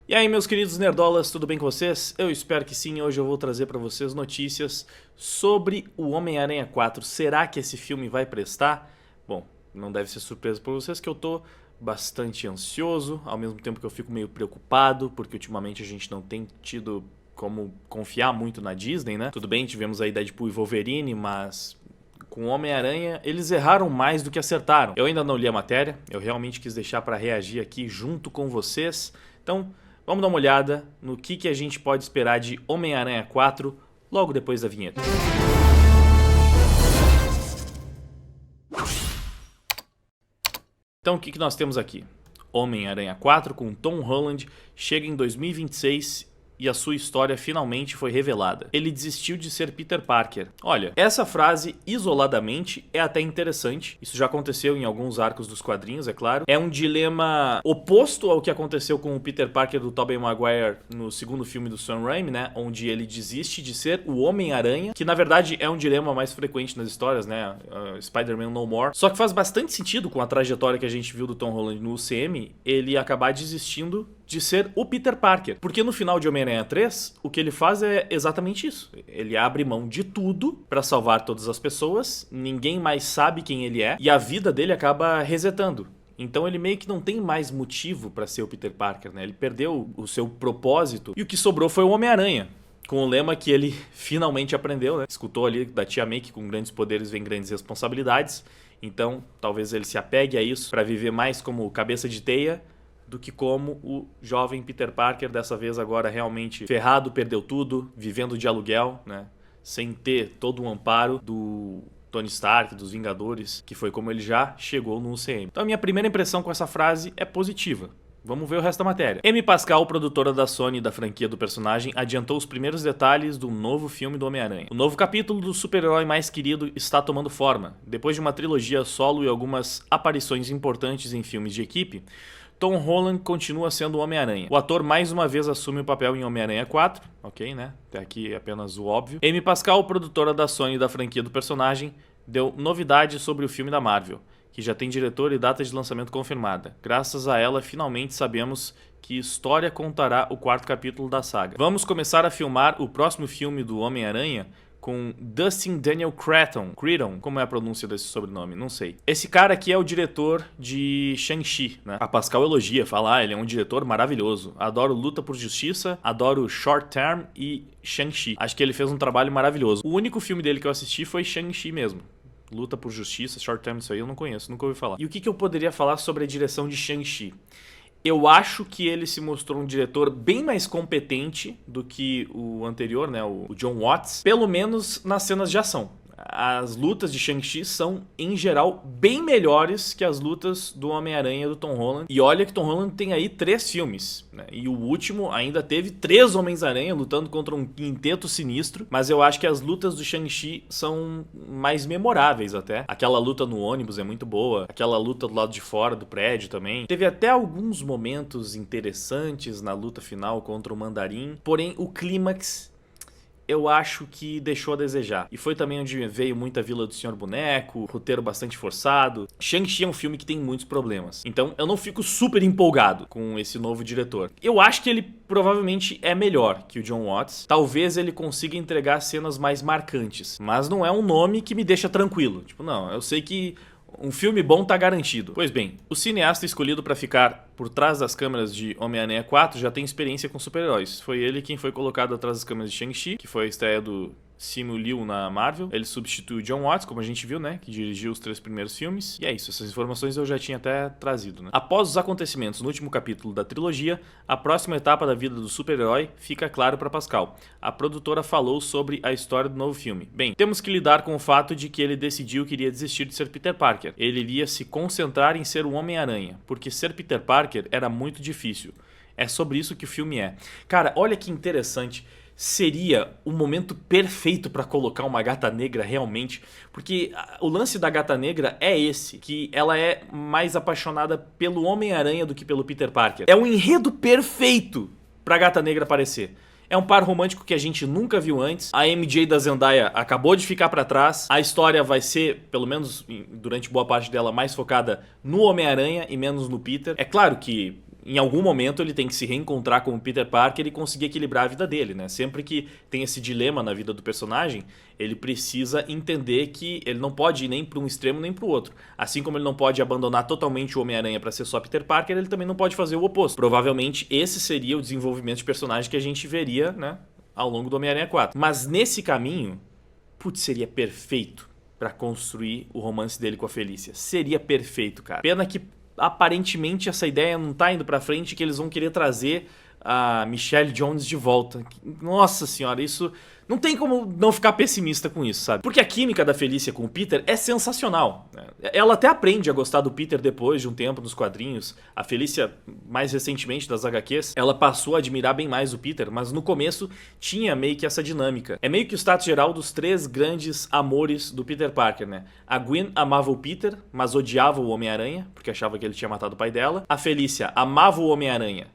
E aí, meus queridos nerdolas, tudo bem com vocês? Eu espero que sim. Hoje eu vou trazer pra vocês notícias sobre o Homem-Aranha 4. Será que esse filme vai prestar? Bom, não deve ser surpresa pra vocês que eu tô bastante ansioso, ao mesmo tempo que eu fico meio preocupado, porque ultimamente a gente não tem tido como confiar muito na Disney, né? Tudo bem, tivemos aí Deadpool e Wolverine, mas com o Homem-Aranha eles erraram mais do que acertaram. Eu ainda não li a matéria, eu realmente quis deixar pra reagir aqui junto com vocês. Então, vamos dar uma olhada no que a gente pode esperar de Homem-Aranha 4 logo depois da vinheta. Então, o que nós temos aqui? Homem-Aranha 4 com Tom Holland chega em 2026 e a sua história finalmente foi revelada. Ele desistiu de ser Peter Parker. Olha, essa frase isoladamente é até interessante. Isso já aconteceu em alguns arcos dos quadrinhos, é claro. É um dilema oposto ao que aconteceu com o Peter Parker do Tobey Maguire no segundo filme do Sam Raimi, né? Onde ele desiste de ser o Homem-Aranha, que na verdade é um dilema mais frequente nas histórias, né? Spider-Man No More. Só que faz bastante sentido com a trajetória que a gente viu do Tom Holland no UCM, ele acabar desistindo de ser o Peter Parker. Porque no final de Homem-Aranha 3, o que ele faz é exatamente isso. Ele abre mão de tudo pra salvar todas as pessoas, ninguém mais sabe quem ele é, e a vida dele acaba resetando. Então ele meio que não tem mais motivo pra ser o Peter Parker, né? Ele perdeu o seu propósito, e o que sobrou foi o Homem-Aranha. Com o lema que ele finalmente aprendeu, né? Escutou ali da Tia May que com grandes poderes vem grandes responsabilidades. Então, talvez ele se apegue a isso pra viver mais como cabeça de teia do que como o jovem Peter Parker, dessa vez agora realmente ferrado, perdeu tudo, vivendo de aluguel, né? Sem ter todo o amparo do Tony Stark, dos Vingadores, que foi como ele já chegou no UCM. Então a minha primeira impressão com essa frase é positiva. Vamos ver o resto da matéria. Amy Pascal, produtora da Sony da franquia do personagem, adiantou os primeiros detalhes do novo filme do Homem-Aranha. O novo capítulo do super-herói mais querido está tomando forma. Depois de uma trilogia solo e algumas aparições importantes em filmes de equipe, Tom Holland continua sendo o Homem-Aranha. O ator mais uma vez assume o papel em Homem-Aranha 4, ok, né? Até aqui apenas o óbvio. Amy Pascal, produtora da Sony da franquia do personagem, deu novidades sobre o filme da Marvel, que já tem diretor e data de lançamento confirmada. Graças a ela, finalmente sabemos que história contará o quarto capítulo da saga. Vamos começar a filmar o próximo filme do Homem-Aranha com Dustin Daniel Cretton, como é a pronúncia desse sobrenome? Não sei. Esse cara aqui é o diretor de Shang-Chi, né? A Pascal elogia, fala, ele é um diretor maravilhoso. Adoro Luta por Justiça, adoro Short Term e Shang-Chi. Acho que ele fez um trabalho maravilhoso. O único filme dele que eu assisti foi Shang-Chi mesmo. Luta por Justiça, Short Term, isso aí eu não conheço, nunca ouvi falar. E o que eu poderia falar sobre a direção de Shang-Chi? Eu acho que ele se mostrou um diretor bem mais competente do que o anterior, né, o Jon Watts, pelo menos nas cenas de ação. As lutas de Shang-Chi são, em geral, bem melhores que as lutas do Homem-Aranha do Tom Holland. E olha que Tom Holland tem aí 3 filmes, né? E o último ainda teve 3 Homens-Aranha lutando contra um quinteto sinistro. Mas eu acho que as lutas do Shang-Chi são mais memoráveis até. Aquela luta no ônibus é muito boa. Aquela luta do lado de fora do prédio também. Teve até alguns momentos interessantes na luta final contra o Mandarim. Porém, o clímax eu acho que deixou a desejar. E foi também onde veio muita Vila do Senhor Boneco, roteiro bastante forçado. Shang-Chi é um filme que tem muitos problemas. Então eu não fico super empolgado com esse novo diretor. Eu acho que ele provavelmente é melhor que o Jon Watts. Talvez ele consiga entregar cenas mais marcantes. Mas não é um nome que me deixa tranquilo. Tipo, não, eu sei que um filme bom tá garantido. Pois bem, o cineasta escolhido para ficar por trás das câmeras de Homem-Aranha 4 já tem experiência com super-heróis. Foi ele quem foi colocado atrás das câmeras de Shang-Chi, que foi a estreia do Simu Liu na Marvel. Ele substitui o Jon Watts, como a gente viu, né? Que dirigiu os 3 primeiros filmes. E é isso, essas informações eu já tinha até trazido, né? Após os acontecimentos no último capítulo da trilogia, a próxima etapa da vida do super-herói fica claro para Pascal. A produtora falou sobre a história do novo filme. Bem, temos que lidar com o fato de que ele decidiu que iria desistir de ser Peter Parker. Ele iria se concentrar em ser o Homem-Aranha, porque ser Peter Parker era muito difícil. É sobre isso que o filme é. Cara, olha que interessante. Seria o momento perfeito pra colocar uma Gata Negra realmente, porque o lance da Gata Negra é esse, que ela é mais apaixonada pelo Homem-Aranha do que pelo Peter Parker. É um enredo perfeito pra Gata Negra aparecer. É um par romântico que a gente nunca viu antes. A MJ da Zendaya acabou de ficar pra trás. A história vai ser, pelo menos durante boa parte dela, mais focada no Homem-Aranha e menos no Peter. É claro que em algum momento ele tem que se reencontrar com o Peter Parker e conseguir equilibrar a vida dele, né? Sempre que tem esse dilema na vida do personagem, ele precisa entender que ele não pode ir nem para um extremo nem para o outro. Assim como ele não pode abandonar totalmente o Homem-Aranha para ser só Peter Parker, ele também não pode fazer o oposto. Provavelmente esse seria o desenvolvimento de personagem que a gente veria, né, ao longo do Homem-Aranha 4. Mas nesse caminho, putz, seria perfeito para construir o romance dele com a Felícia. Seria perfeito, cara. Pena que aparentemente essa ideia não tá indo pra frente, que eles vão querer trazer a Michelle Jones de volta. Nossa senhora, isso... Não tem como não ficar pessimista com isso, sabe? Porque a química da Felícia com o Peter é sensacional, né? Ela até aprende a gostar do Peter depois de um tempo nos quadrinhos. A Felícia, mais recentemente das HQs, ela passou a admirar bem mais o Peter, mas no começo tinha meio que essa dinâmica. É meio que o status geral dos 3 grandes amores do Peter Parker, né? A Gwen amava o Peter, mas odiava o Homem-Aranha, porque achava que ele tinha matado o pai dela. A Felícia amava o Homem-Aranha,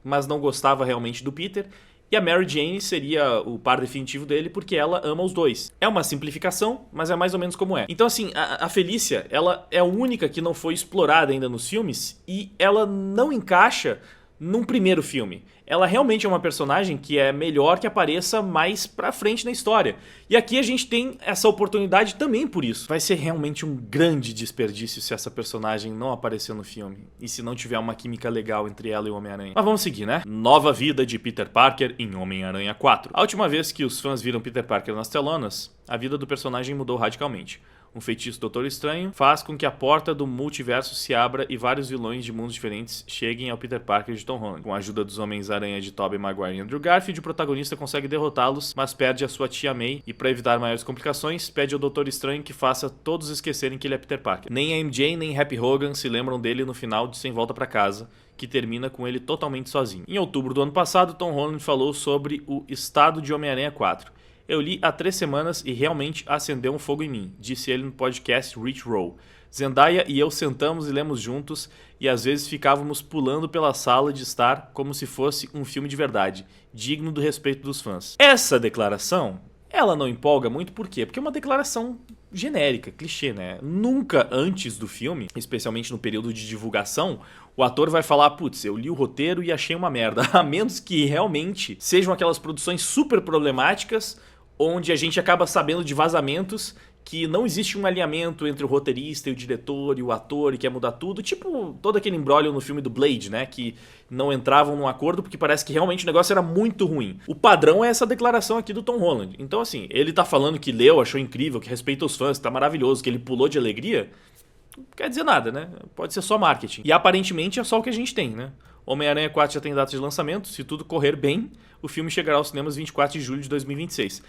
mas não gostava realmente do Peter. E a Mary Jane seria o par definitivo dele porque ela ama os dois. É uma simplificação, mas é mais ou menos como é. Então assim, a Felícia, ela é a única que não foi explorada ainda nos filmes e ela não encaixa num primeiro filme. Ela realmente é uma personagem que é melhor que apareça mais pra frente na história. E aqui a gente tem essa oportunidade também por isso. Vai ser realmente um grande desperdício se essa personagem não aparecer no filme. E se não tiver uma química legal entre ela e o Homem-Aranha. Mas vamos seguir, né? Nova vida de Peter Parker em Homem-Aranha 4. A última vez que os fãs viram Peter Parker nas telonas, a vida do personagem mudou radicalmente. Um feitiço do Doutor Estranho faz com que a porta do multiverso se abra e vários vilões de mundos diferentes cheguem ao Peter Parker de Tom Holland. Com a ajuda dos Homens-Aranha de Tobey Maguire e Andrew Garfield, o protagonista consegue derrotá-los, mas perde a sua tia May e, para evitar maiores complicações, pede ao Doutor Estranho que faça todos esquecerem que ele é Peter Parker. Nem a MJ nem Happy Hogan se lembram dele no final de Sem Volta pra Casa, que termina com ele totalmente sozinho. Em outubro do ano passado, Tom Holland falou sobre o estado de Homem-Aranha 4. Eu li há 3 semanas e realmente acendeu um fogo em mim, disse ele no podcast Rich Roll. Zendaya e eu sentamos e lemos juntos e às vezes ficávamos pulando pela sala de estar como se fosse um filme de verdade, digno do respeito dos fãs. Essa declaração, ela não empolga muito, por quê? Porque é uma declaração genérica, clichê, né? Nunca antes do filme, especialmente no período de divulgação, o ator vai falar, putz, eu li o roteiro e achei uma merda, a menos que realmente sejam aquelas produções super problemáticas onde a gente acaba sabendo de vazamentos que não existe um alinhamento entre o roteirista e o diretor e o ator e quer mudar tudo, tipo todo aquele imbróglio no filme do Blade, né, que não entravam num acordo porque parece que realmente o negócio era muito ruim. O padrão é essa declaração aqui do Tom Holland. Então assim, ele tá falando que leu, achou incrível, que respeita os fãs, que tá maravilhoso, que ele pulou de alegria, não quer dizer nada, né, pode ser só marketing. E aparentemente é só o que a gente tem, né. Homem-Aranha 4 já tem data de lançamento, se tudo correr bem, o filme chegará aos cinemas 24 de julho de 2026.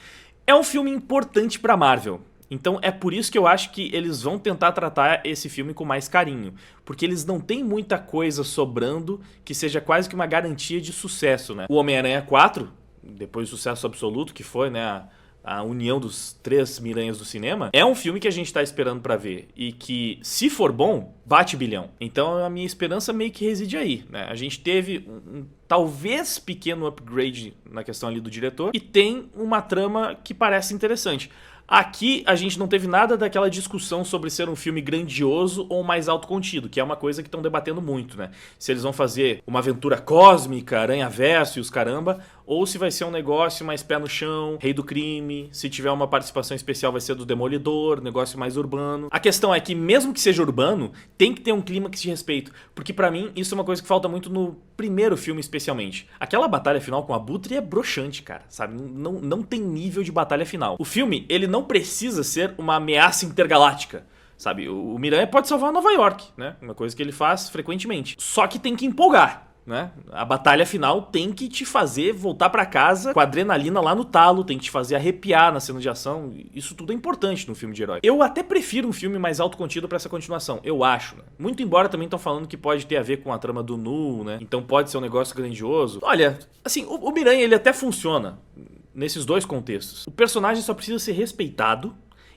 É um filme importante pra Marvel, então é por isso que eu acho que eles vão tentar tratar esse filme com mais carinho, porque eles não têm muita coisa sobrando que seja quase que uma garantia de sucesso, né? O Homem-Aranha 4, depois do sucesso absoluto que foi, né, a união dos 3 Miranhas do cinema, é um filme que a gente tá esperando pra ver e que, se for bom, bate bilhão. Então a minha esperança meio que reside aí, né? A gente teve um talvez pequeno upgrade na questão ali do diretor e tem uma trama que parece interessante. Aqui a gente não teve nada daquela discussão sobre ser um filme grandioso ou mais autocontido, que é uma coisa que estão debatendo muito, né? Se eles vão fazer uma aventura cósmica, Aranhaverso e os caramba, ou se vai ser um negócio mais pé no chão, Rei do Crime, se tiver uma participação especial vai ser do Demolidor, negócio mais urbano. A questão é que mesmo que seja urbano, tem que ter um clima que se respeite, porque pra mim isso é uma coisa que falta muito no primeiro filme especialmente. Aquela batalha final com a Abutre é broxante, cara, sabe? Não tem nível de batalha final. O filme, ele não precisa ser uma ameaça intergaláctica, sabe? O Miranha pode salvar Nova York, né? Uma coisa que ele faz frequentemente. Só que tem que empolgar, né? A batalha final tem que te fazer voltar pra casa com a adrenalina lá no talo, tem que te fazer arrepiar na cena de ação. Isso tudo é importante no filme de herói. Eu até prefiro um filme mais autocontido pra essa continuação, eu acho, né? Muito embora também estão falando que pode ter a ver com a trama do Nu, né? Então pode ser um negócio grandioso. Olha, assim, o Miranha ele até funciona nesses dois contextos. O personagem só precisa ser respeitado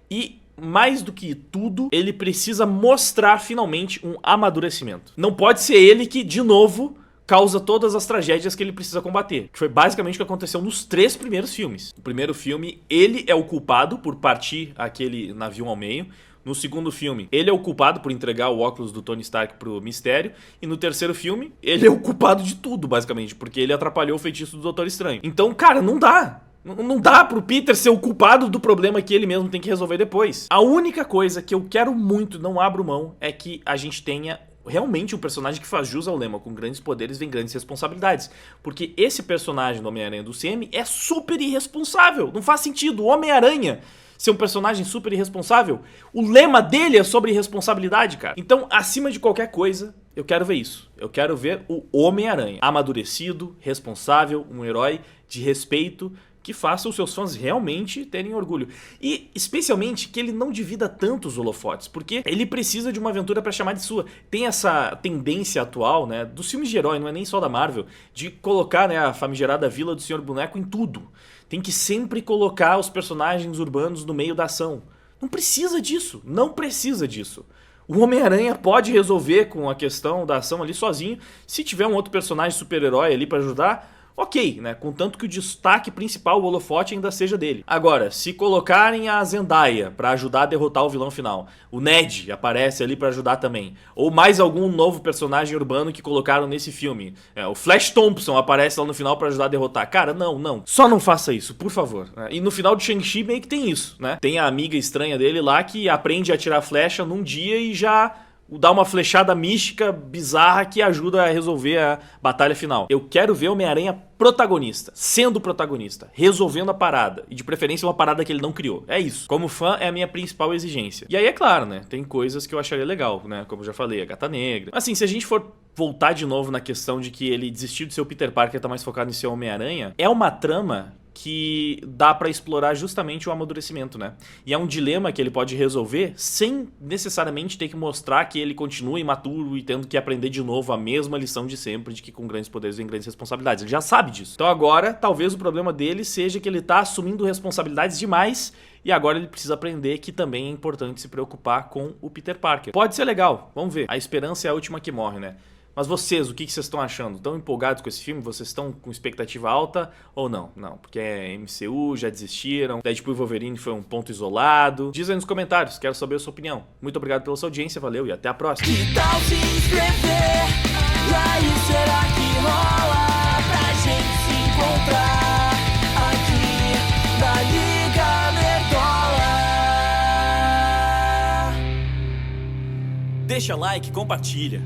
e, mais do que tudo, ele precisa mostrar finalmente um amadurecimento. Não pode ser ele que, de novo, causa todas as tragédias que ele precisa combater. Que foi basicamente o que aconteceu nos 3 primeiros filmes. No primeiro filme, ele é o culpado por partir aquele navio ao meio. No segundo filme, ele é o culpado por entregar o óculos do Tony Stark pro Mistério. E no terceiro filme, ele é o culpado de tudo, basicamente, porque ele atrapalhou o feitiço do Doutor Estranho. Então, cara, não dá. Não dá pro Peter ser o culpado do problema que ele mesmo tem que resolver depois. A única coisa que eu quero muito, não abro mão, é que a gente tenha realmente um personagem que faz jus ao lema: com grandes poderes vem grandes responsabilidades. Porque esse personagem do Homem-Aranha do CM é super irresponsável. Não faz sentido. O Homem-Aranha ser um personagem super irresponsável, o lema dele é sobre irresponsabilidade, cara. Então, acima de qualquer coisa, eu quero ver isso. Eu quero ver o Homem-Aranha amadurecido, responsável, um herói de respeito, que faça os seus fãs realmente terem orgulho. E, especialmente, que ele não divida tanto os holofotes, porque ele precisa de uma aventura pra chamar de sua. Tem essa tendência atual, né, dos filmes de herói, não é nem só da Marvel, de colocar, né, a famigerada Vila do Senhor Boneco em tudo. Tem que sempre colocar os personagens urbanos no meio da ação. Não precisa disso, não precisa disso. O Homem-Aranha pode resolver com a questão da ação ali sozinho. Se tiver um outro personagem super-herói ali pra ajudar, ok, né? Contanto que o destaque principal, o holofote, ainda seja dele. Agora, se colocarem a Zendaya pra ajudar a derrotar o vilão final, o Ned aparece ali pra ajudar também, ou mais algum novo personagem urbano que colocaram nesse filme, o Flash Thompson aparece lá no final pra ajudar a derrotar. Cara, não. Só não faça isso, por favor. E no final de Shang-Chi meio que tem isso, né? Tem a amiga estranha dele lá que aprende a atirar flecha num dia e já dá uma flechada mística, bizarra, que ajuda a resolver a batalha final. Eu quero ver o Homem-Aranha protagonista, sendo protagonista, resolvendo a parada. E de preferência uma parada que ele não criou. É isso. Como fã, é a minha principal exigência. E aí, é claro, né? Tem coisas que eu acharia legal, né? Como eu já falei, a Gata Negra. Assim, se a gente for voltar de novo na questão de que ele desistiu de ser o Peter Parker e tá mais focado em ser o Homem-Aranha, é uma trama que dá pra explorar justamente o amadurecimento, né? E é um dilema que ele pode resolver sem necessariamente ter que mostrar que ele continua imaturo e tendo que aprender de novo a mesma lição de sempre, de que com grandes poderes vem grandes responsabilidades. Ele já sabe disso. Então agora, talvez o problema dele seja que ele tá assumindo responsabilidades demais e agora ele precisa aprender que também é importante se preocupar com o Peter Parker. Pode ser legal, vamos ver. A esperança é a última que morre, né? Mas vocês, o que vocês estão achando? Estão empolgados com esse filme? Vocês estão com expectativa alta ou não? Não, porque é MCU, já desistiram. Deadpool e Wolverine foi um ponto isolado. Diz aí nos comentários, quero saber a sua opinião. Muito obrigado pela sua audiência, valeu e até a próxima. Que tal se inscrever? E aí, será que rola pra gente se encontrar aqui na Liga Nerdola? Deixa like, compartilha.